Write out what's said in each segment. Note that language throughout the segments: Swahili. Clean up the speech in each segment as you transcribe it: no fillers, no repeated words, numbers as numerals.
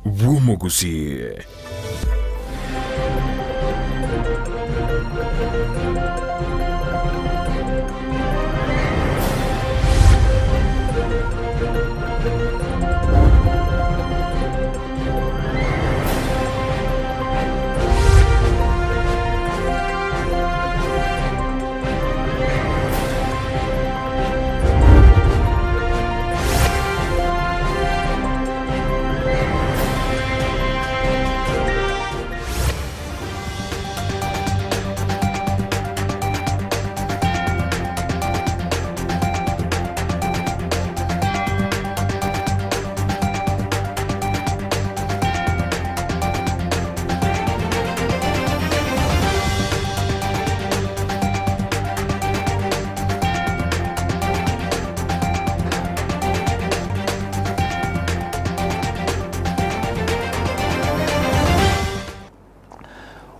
Bw'omuguzi.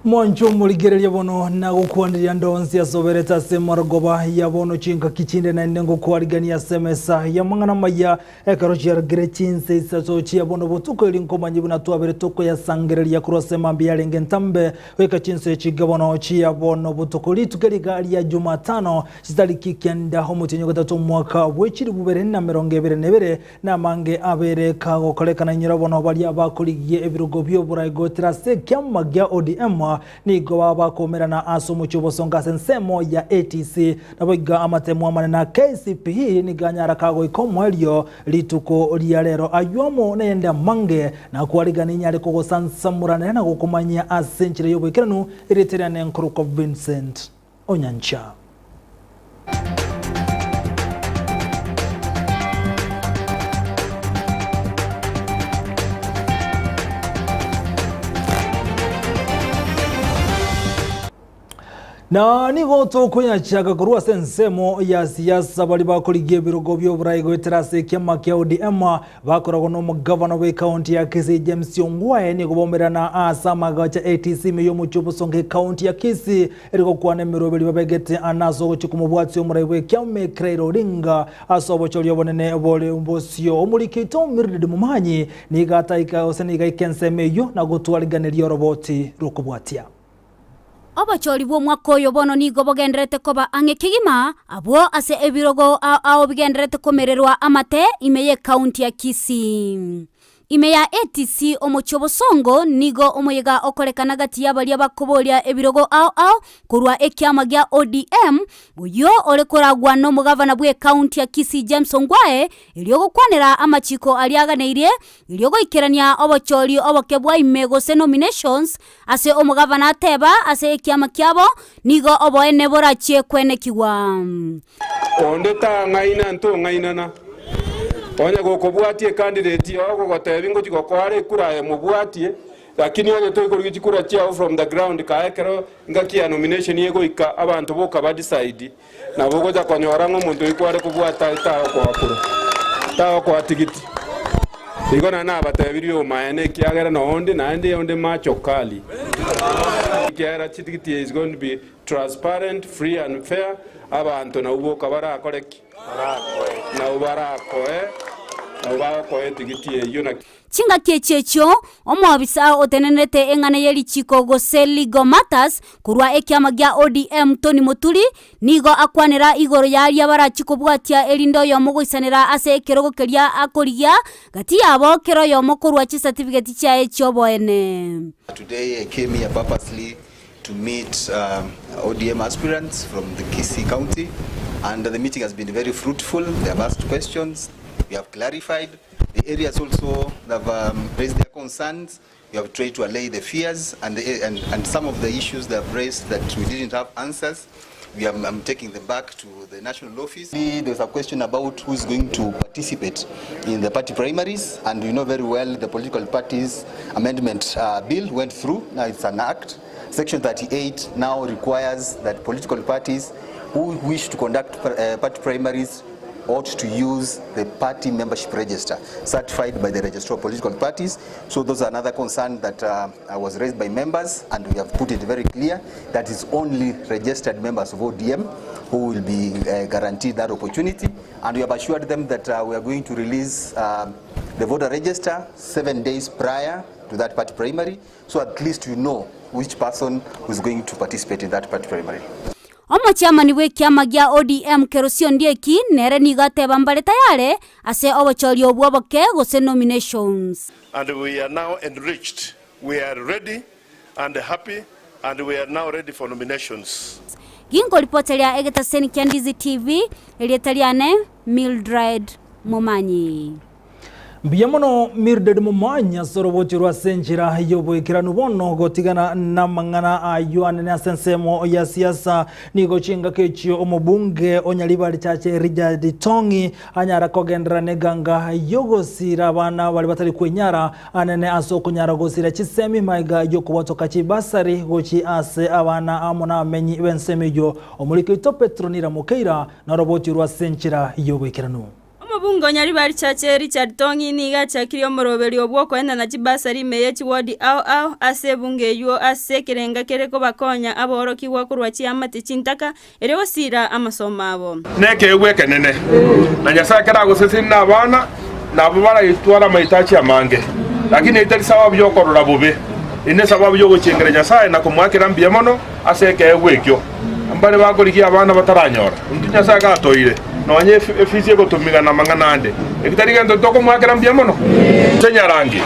Mwancho muligereria bono na gukwandiria ndonzi asobereta se maragoba ya bono chinka kichinde na nengo kwarigania semesa ya mangana maya ekarochia Chinsa Isato chia bono botuko ilinkomanyibu na tuabere toko ya sangereria kurose mambi ya lengentambe weka Chinsa chiga bono chia bono botuko litukeriga ya Jumatano chitariki kenda homutinyo gatatu mwaka wechiri bubere na merongebere nebere na mange abere kago kolekana nyira bono bali abakoligie ebirugo byo burayigo trase kyamagya ODM nigo bakomera na asumu cyubosonga sensemo ya ATC naboga amatemu amane na KCPE niganyara kago ikomwelyo lituko lya lero ayuamo nenda mange na kuarigana nyare ko sansamurana na gukomanya asenchire yobekiranu iriterane nkruko Vincent Onyancha. Na nigo tokonya chaka kurua sensemo ya siasa bali bakoligie birogo byo burayigo terase kyama kya ODM bakorago no mugavana we county ya Kisii James Ongwae ni kubombera na asama gacha ATC meyo muchubo songe county ya Kisii eriko kwane mirobeli babegete anazo gochikumubwatsi omurayiwe kyame Krairo Ringa asobo cholyo bonene bole umbosio omurikito miride mumanyi ni gataika oseniga ikense meyo na gutwaliganiryo roboti rukubwatia. Abachori bo mwakoyo bono nigo bogendrete koba angekigima abo ase ebirogo ao bigendrete komererwa amate imeye county ya Kisii. Imeya ATC omochobosongo nigo omoyega okolekana gati y'abali abakobolya ebirogo ao kurwa ekyama gya ODM buyo olekoragwa no mugavana bwe county ya Kisii James Ongwae iliogo kwanera amachiko aliaganeire iliogo ikerania obocholi obokebwa imego se nominations ase omugavana ateba ase ekyama kyabo nigo oboene borachie kwenekiwa ondeta ngaina nto ngainana Onya gokobwatie candidate yako gotebingo chikokware kura mubwatie lakini onye toikori chikura chao from the ground kaekero ngakia nomination yego ika abantu boka ba decide na bogo ja konyora ngo muntu ikware kubwata tawo kwa kura tawo kwa tikiti igona na batebirio maene kiagera no onde na onde macho kali kiara tikiti is going to be transparent, free and fair abantu na uboka bara koreki na ubarako na ubako tikiti yuna Chinga kechecho omwabisa otenenete engane yeli chiko goseli go matters kurwa ekyama gya ODM Tony Motuli nigo akwanera igoro yali abara chiko bwatia elindo yomo isanera ase ekerogo kelia akoriya gati yabo kero yomo kurwa chi certificate cha echobo ene. Today I came here purposely to meet ODM aspirants from the Kisii County, and the meeting has been very fruitful. They have asked questions, we have clarified. The areas also have raised their concerns. We have tried to allay the fears and some of the issues they have raised that we didn't have answers. I'm taking them back to the national office. There's a question about who's going to participate in the party primaries, and you know very well the political parties amendment bill went through. Now it's an act. Section 38 now requires that political parties who wish to conduct party primaries ought to use the party membership register certified by the registrar of political parties. So those are another concern that was raised by members, and we have put it very clear that it's only registered members of ODM who will be guaranteed that opportunity, and we have assured them that we are going to release the voter register 7 days prior to that party primary, so at least you know which person who is going to participate in that party primary. Omochiamani we kiama gia ODM Kerosio Ndieki nere nigateba mbale tayare ase obochori obwoboke gose nominations. And we are now enriched. We are ready and happy, and we are now ready for nominations. Gingo ripotelia egeta seni kia Ndizi TV elietaliane Mildred Momanyi. Biyamono Mildred Momanyi soroboti rwa senjira yobo ikiranu bono gotigana na mangana ayuane na sensemo ya siasa nigo chinga kechio omubunge onyalibali chache Richard Tongi anyara kogendera neganga yogo sira bana bali batali kwenyara anene aso kunyara gosira chisemi maiga yoko watoka chibasari gochi ase abana amona amenyi bensemijo omulike to Petronira Mukeira na roboti rwa senjira yobo ikiranu. Omubunge onyalibali chache Richard Tongi niga chakiri omorobeli obwoko enda na chibasari meye chiwodi au ase bunge yuo ase kirenga kereko bakonya aboroki wakurwa chiamati chintaka ere osira amasomo abo neke eweke nene na nyasakera gusesini na abana na abubara itwara mahitaji amange lakini itari sababu yo korora bobe ine sababu yo guchengera nyasaye na kumwakira mbiyamono ase ke ewekyo ambale bakorikia abana bataranyora nyasaye gatoire nonye efisi gotumiga na manganande ekitari gento toko mwakira mbiyamono tenyarangi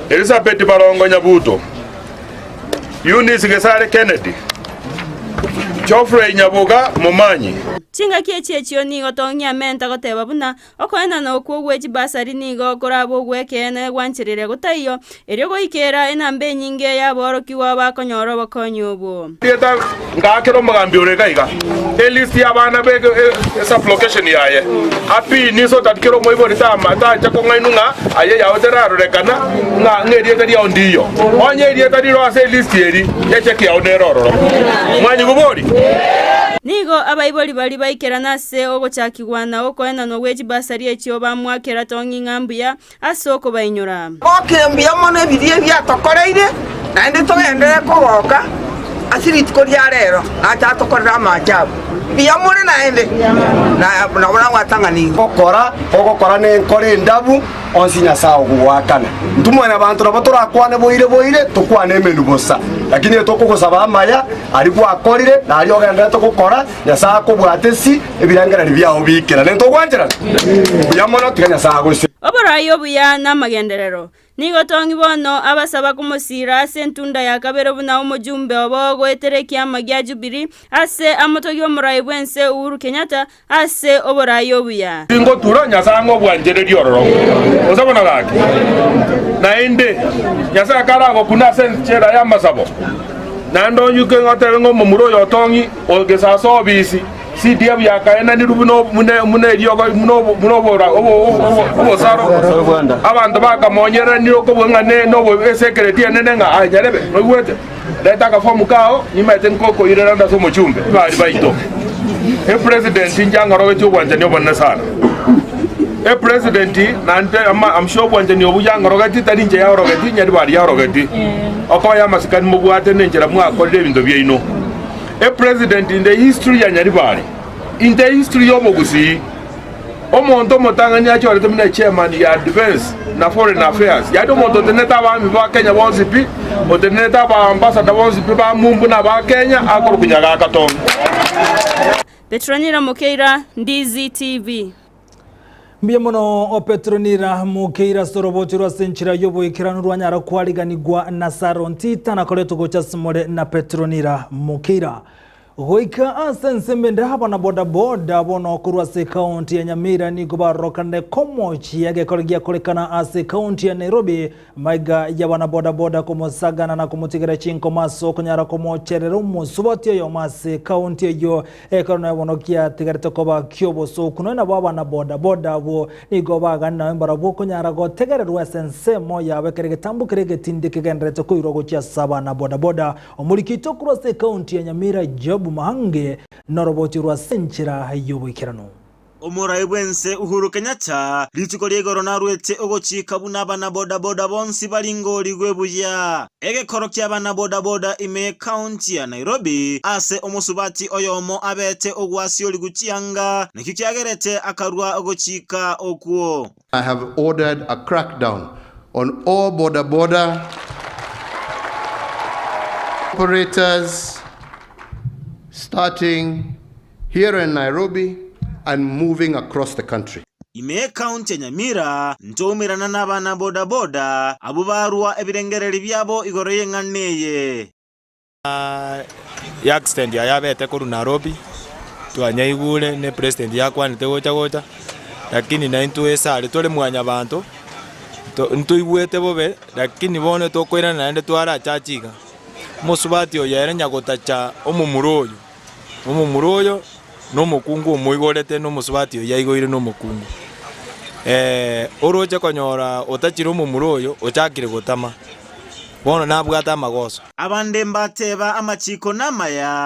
Elizabeth Barongo Nyabuto Eunice Gesare Kennedy Geoffrey Nyabuga Momanyi chinga kiechio nigo Tongi amenta goteba buna okoenda no kuogwe chibasari nigo korabo gwekene gwanchirire gotaiyo erio goikera enambe nyinge ya boroki wa bakonyoro bakonyobo tieta ngakero mugambi uregaiga elist ya bana be sublocation yaye api niso tatkero moibo ritama ta chako ngainunga aye ya otera rurekana nga ngeri etari ondiyo onye eri etari ro ase list eri yecheki ya oneroro mwanyi gubori nigo abaiboli bali baikera nase ogochakigwana okoenda no gweji basari echio bamwakera Tongi ngambuya asoko bainyura okembia mono ebirie byatokoreire na ndi togendere kogoka asiri tikoria rero acha tokorera amachabu biyamure naende na bora watangani okokora ne nkore ndabu onsinya sawo gwakana ntumwe na bantu nabo turakwane boire tukwane emenu bosa lakini tokugusaba amaya ari gwakorire na ari ogenda tokukora nyasa kubwatesi ebirangara byao bikira ne togwanjira biyamona tiganya sago oborayo buya na magenderero nigo Tongi bono abasaba kumusira ase ntunda ya kabero buna omujumbe obo gweterekia magya Jubilee ase amotogi omorai bwense Uhuru Kenyatta ase oborayo buya ingo tura nyasa ngo bwanjere diororo osabona gaki na inde nyasa karago kuna senchera ya masabo nando yuke ngote ngo mumuro yo Tongi ogesa so bisi si dia ya kaena ni rubuno mune ryogo muno bora obo saro abantu bakamonyera ni oko bwangane no secretary nenenga anyarebe no gwete leta ka fomu kao nyimete nkoko ireranda so muchumbe bali baito president njangaro wetu bwanje ni obonna sana president nante am sure bwanje ni obujangaro gati tari nje ya rogati nyari bali ya rogati okoya masikani mubwate nenjera mwakorire bindo byeino president in the history ya Nyaribari, in the history of Ogusi, omonto motanganya chore temne chairman ya defense na foreign affairs. Ya do monto teneta ba mi ba Kenya bonzipi, o teneta ba ambassador bonzipi ba mumbu na ba Kenya akoro kunyaga katon. Petronira Mukeira, Ndizi TV. Mbiyamono o Petronira Mukeira soroboti rwa senchira yobo ikiranu rwanyara kwariganigwa na Sarontita na koleto gocha simole na Petronira Mukeira. Goika asensembe ndahaba na boda bono kurwa se county ya Nyamira ni kubarokane komochi yage kolegia kolekana ase county ya Nairobi maiga ya wana boda kumosagana na kumutigera chinko maso kunyara kumocherero musubati yo mase county yo ekorona wonokia tigarete koba kyobo so kunona baba na boda bo ni gobaga na mbara bo kunyara go tegererwa sensemo ya bekerege tambukirege tindike gendrete ko irogo cha saba na boda omulikito kurwa se county ya Nyamira job Mahange noroboti rwa senchira yobo ikirano omuraibwense Uhuru Kenyatta rituko riegoro narwete ogochika buna bana boda boda bonsi balingori gwebuya egekoro kya bana boda boda ime county ya Nairobi ase omusubati oyomo abete ogwasi oli guchianga nakyo kyagerete akarwa ogochika okuo. I have ordered a crackdown on all border operators starting here in Nairobi and moving across the country. Ime county ya Nyamira ntomirana n'abana boda boda abo barwa ebirengereri byabo igoreye nganeye. Ya accident yabete kuru Nairobi twanyaigule ne president yakwanite gocha lakini na intu esale tole mwanya bantu ntuigwete bobe lakini bone tokwira naende twara chachiga musubati oyere nyagotacha omumuroyo no mukungu omuigorete no musubati oyaigorire no mukungu oroche konyora otachira omumuroyo ochakire gotama bono nabwata amagoso abande mbateba amachiko namaya